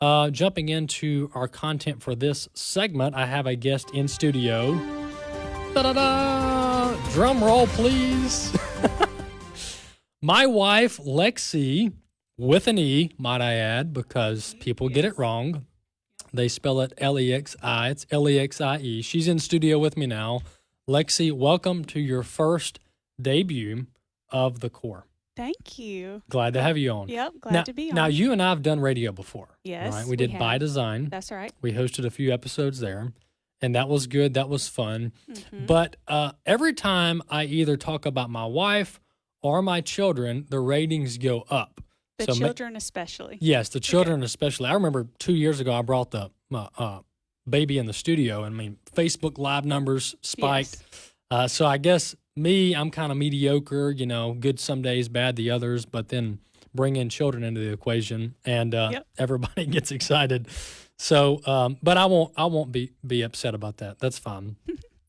Jumping into our content for this segment, I have a guest in studio. Da-da-da! Drum roll, please. My wife, Lexie, with an E, might I add, because people get it wrong. They spell it L-E-X-I. It's L-E-X-I-E. She's in studio with me now. Lexie, welcome to your first debut of the Core. Thank you. Glad to have you on. Yep, glad to be on. Now, you and I have done radio before. Yes, right? We did have. By Design. That's right. We hosted a few episodes there, and that was good. That was fun. Mm-hmm. But every time I either talk about my wife or my children, the ratings go up. The children especially. Yes, the children especially. I remember 2 years ago, I brought the baby in the studio, and I mean, Facebook Live numbers spiked. Yes. So I guess I'm kind of mediocre, good some days, bad the others, but then bring in children into the equation, and everybody gets excited. So, but I won't be upset about that. That's fine.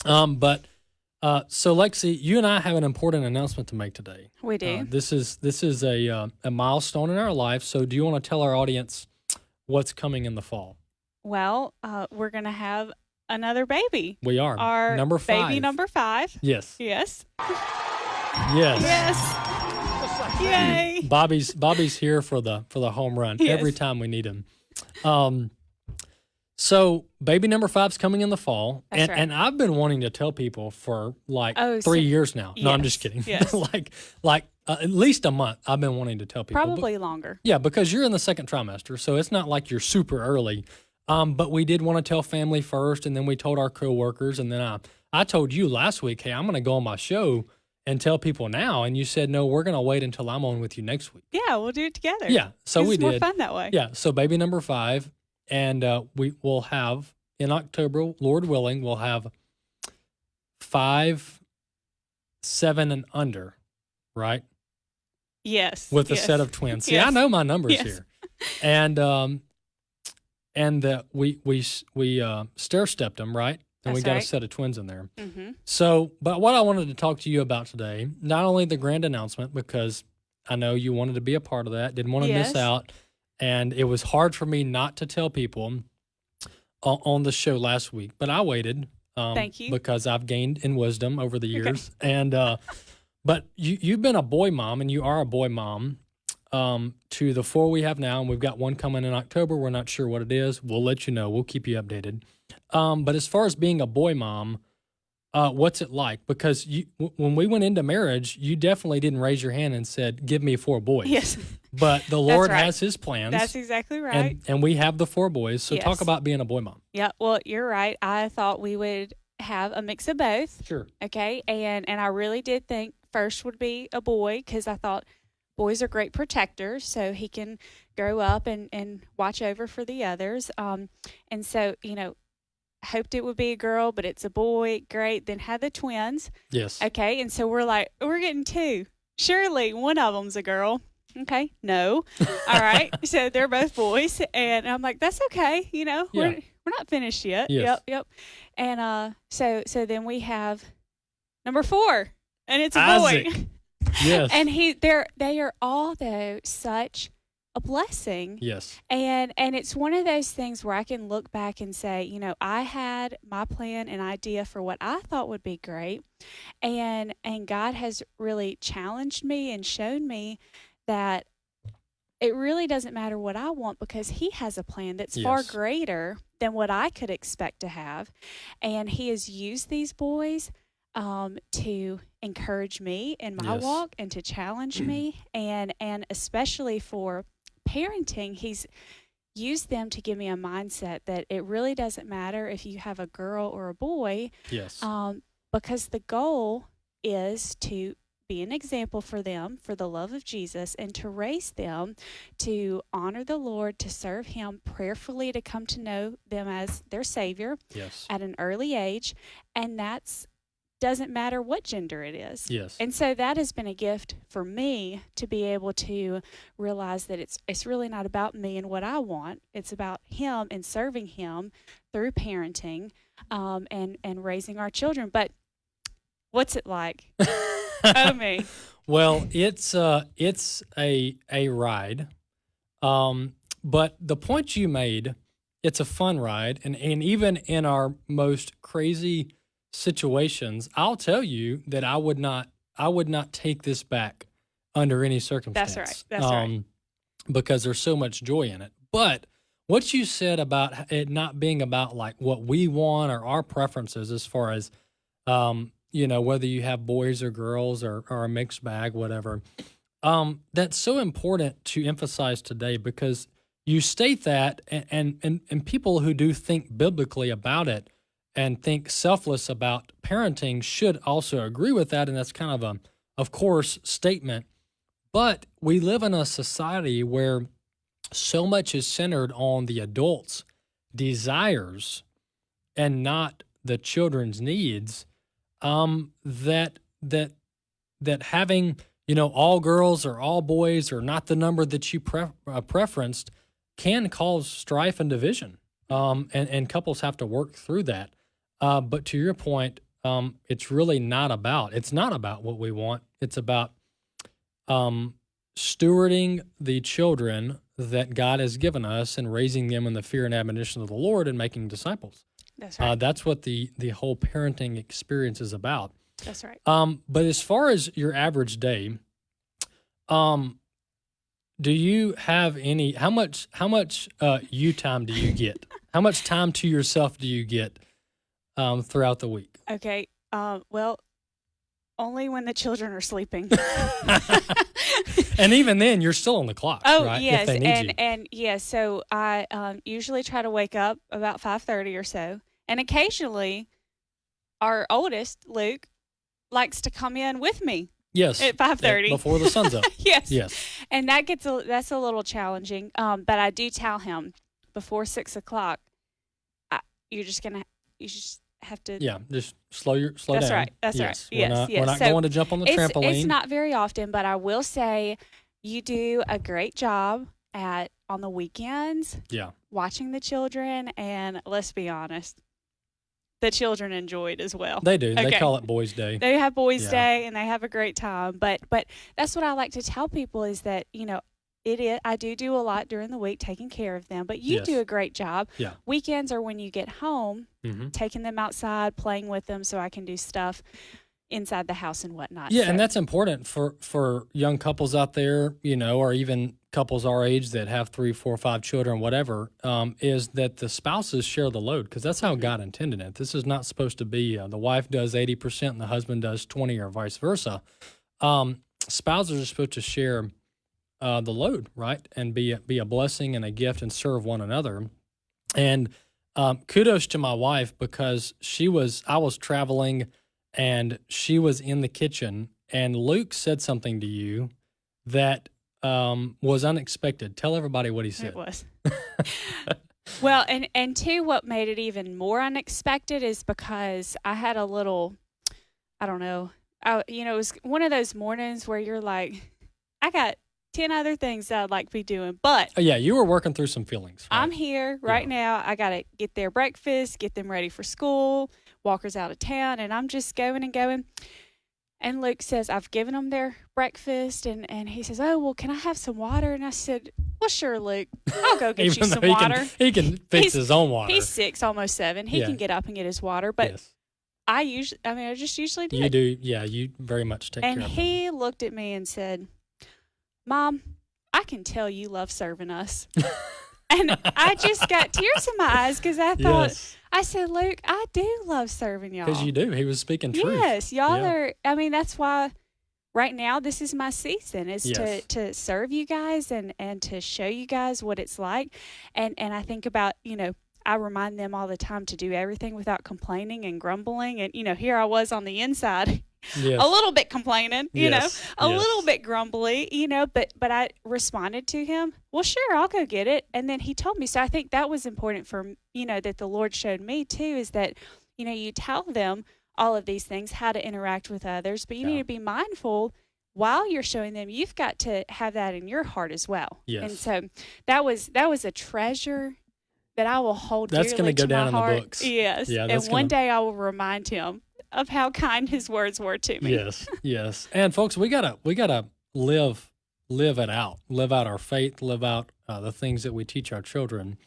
So Lexie, you and I have an important announcement to make today. We do. This is a milestone in our life. So, do you want to tell our audience what's coming in the fall? Well, we're going to have another baby. We are. Our number 5. Baby number 5. Yes. Yes. Yes. Yes. Yay. Bobby's here for the home run every time we need him. So baby number 5's coming in the fall, That's right. And I've been wanting to tell people for 3 years now. No, I'm just kidding. Yes. like at least a month. I've been wanting to tell people. Probably longer. Yeah, because you're in the second trimester, so it's not like you're super early. But we did want to tell family first, and then we told our coworkers, and then I told you last week, hey, I'm going to go on my show and tell people now, and you said no, we're going to wait until I'm on with you next week. Yeah, we'll do it together. Yeah, so we did. It's more fun that way. Yeah, so baby number 5. And we will have, in October, Lord willing, we'll have 5, 7, and under, right? Yes. With a set of twins. See, Yes. I know my numbers here. And we stair-stepped them, right? And we got a set of twins in there. Mm-hmm. So, but what I wanted to talk to you about today, not only the grand announcement, because I know you wanted to be a part of that, didn't want to miss out. And it was hard for me not to tell people on the show last week, but I waited. Thank you. Because I've gained in wisdom over the years. Okay. And but you've been a boy mom, and you are a boy mom to the 4 we have now, and we've got one coming in October. We're not sure what it is. We'll let you know. We'll keep you updated. But as far as being a boy mom, what's it like? Because when we went into marriage, you definitely didn't raise your hand and said, give me 4 boys. Yes. But the Lord has his plans. That's exactly right. And we have the 4 boys. So talk about being a boy mom. Yeah, well, you're right. I thought we would have a mix of both. Sure. Okay, and I really did think first would be a boy, because I thought boys are great protectors, so he can grow up and watch over for the others. And so, hoped it would be a girl, but it's a boy. Great. Then had the twins. Yes. Okay. And so we're getting 2. Surely one of them's a girl. Okay. No. All right. So they're both boys. And I'm like, that's okay. We're not finished yet. Yes. Yep. And so then we have number 4, and it's a Isaac. boy. Yes. And they are all, though, such a blessing. Yes. And it's one of those things where I can look back and say, I had my plan and idea for what I thought would be great. And God has really challenged me and shown me that it really doesn't matter what I want, because he has a plan that's far greater than what I could expect to have. And he has used these boys to encourage me in my walk and to challenge me, and especially for parenting, he's used them to give me a mindset that it really doesn't matter if you have a girl or a boy. Yes. Because the goal is to be an example for them, for the love of Jesus, and to raise them to honor the Lord, to serve him prayerfully, to come to know them as their Savior at an early age. And that's doesn't matter what gender it is. Yes. And so that has been a gift for me, to be able to realize that it's really not about me and what I want. It's about him and serving him through parenting and raising our children. But what's it like? Oh, me. Well, it's a ride. But But the point you made, it's a fun ride. And even in our most crazy situations, I'll tell you that I would not take this back under any circumstance. That's right. Because there's so much joy in it. But what you said about it not being about like what we want or our preferences as far as, whether you have boys or girls or a mixed bag, whatever, that's so important to emphasize today, because you state that and people who do think biblically about it and think selfless about parenting should also agree with that. And that's kind of of course, statement. But we live in a society where so much is centered on the adults' desires and not the children's needs, that having, all girls or all boys or not the number that you preferenced can cause strife and division. And couples have to work through that. But to your point, it's really not about what we want. It's about stewarding the children that God has given us and raising them in the fear and admonition of the Lord and making disciples. That's right. That's what the whole parenting experience is about. That's right. But as far as your average day, do you have how much you time do you get? How much time to yourself do you get throughout the week? Okay. Well, only when the children are sleeping. And even then, you're still on the clock. Oh, right? yes, If they need you. and yes. So I usually try to wake up about 5:30 or so, and occasionally, our oldest Luke likes to come in with me. Yes. At 5:30 before the sun's up. Yes. Yes. And that's a little challenging. But I do tell him before 6:00, you just have to. Yeah, just slow That's down. right. That's yes. right. Yes. We're not So going to jump on the trampoline. It's not very often, but I will say you do a great job on the weekends. Yeah. Watching the children, and let's be honest, the children enjoy it as well. They do. Okay. They call it Boys' Day. They have Boys' Day, and they have a great time. But that's what I like to tell people is that, I do a lot during the week taking care of them, but you do a great job. Yeah. Weekends are when you get home, taking them outside, playing with them so I can do stuff inside the house and whatnot. Yeah, and that's important for young couples out there, or even couples our age that have 3, 4, 5 children, whatever, is that the spouses share the load, because that's how God intended it. This is not supposed to be the wife does 80% and the husband does 20 or vice versa. Spouses are supposed to share the load, right, and be a blessing and a gift and serve one another. And kudos to my wife, because I was traveling and she was in the kitchen, and Luke said something to you that was unexpected. Tell everybody what he said. It was. Well, and two, what made it even more unexpected is because I had a little, I don't know, it was one of those mornings where you're like, I got 10 other things that I'd like to be doing, but yeah, you were working through some feelings. Right? I'm here right now. I got to get their breakfast, get them ready for school. Walker's out of town, and I'm just going and going. And Luke says, I've given them their breakfast, and he says, oh, well, can I have some water? And I said, well, sure, Luke, I'll go get you some water. He can fix his own water. He's 6, almost 7. He can get up and get his water, but I just usually do. You do, yeah, you very much take care of him. And he looked at me and said, Mom, I can tell you love serving us. And I just got tears in my eyes because I thought, I said, Luke, I do love serving y'all. Because you do. He was speaking truth. Yes, y'all are. That's why right now this is my season, is to serve you guys and to show you guys what it's like. And I think about, I remind them all the time to do everything without complaining and grumbling. And, here I was on the inside. Yes. A little bit complaining, a little bit grumbly, but I responded to him, well, sure, I'll go get it. And then he told me. So I think that was important for, that the Lord showed me too, is that, you tell them all of these things, how to interact with others, but you need to be mindful while you're showing them, you've got to have that in your heart as well. Yes. And so that was a treasure that I will hold dearly to my heart. That's going to go down in the books. Yes. Yeah, and one day I will remind him of how kind his words were to me. Yes. And folks, we gotta live it out. Live out our faith, live out the things that we teach our children.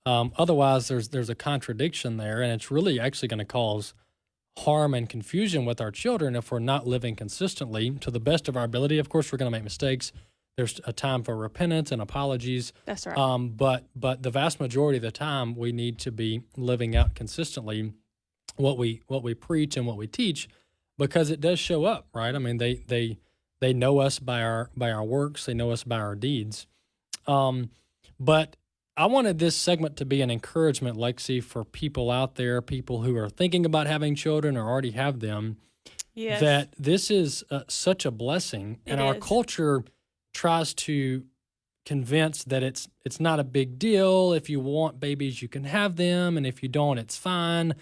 Otherwise, there's a contradiction there, and it's really actually going to cause harm and confusion with our children if we're not living consistently to the best of our ability. Of course, we're going to make mistakes. There's a time for repentance and apologies. That's right. But the vast majority of the time, we need to be living out consistently what we preach and what we teach, because it does show up, right? I mean, they know us by our works. They know us by our deeds. But I wanted this segment to be an encouragement, Lexie, for people out there, people who are thinking about having children or already have them, Yes. that this is such a blessing. And our culture tries to convince that it's not a big deal. If you want babies, you can have them, and if you don't, it's fine.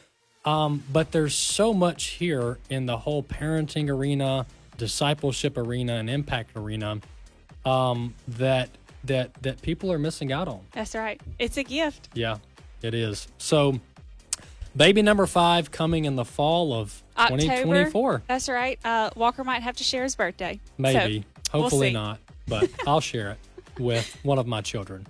But there's so much here in the whole parenting arena, discipleship arena, and impact arena that people are missing out on. That's right. It's a gift. Yeah, it is. So, baby number 5 coming in the fall of October. 2024. That's right. Walker might have to share his birthday. Maybe. So, Hopefully we'll see. not. But I'll share it with one of my children.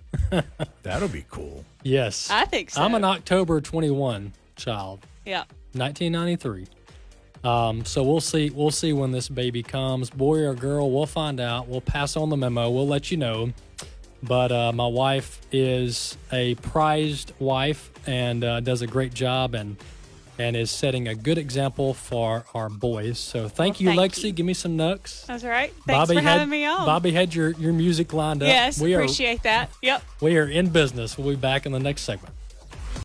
That'll be cool. Yes. I think so. I'm an October 21 child, Yeah. 1993. So we'll see when this baby comes, boy or girl. We'll find out. We'll pass on the memo. We'll let you know. But my wife is a prized wife and does a great job and is setting a good example for our boys. So thank you, Lexie. you. Give me some nooks. That's right. Thanks for having me on. Bobby had your music lined up. Yes, appreciate that. Yep. We are in business. We'll be back in the next segment.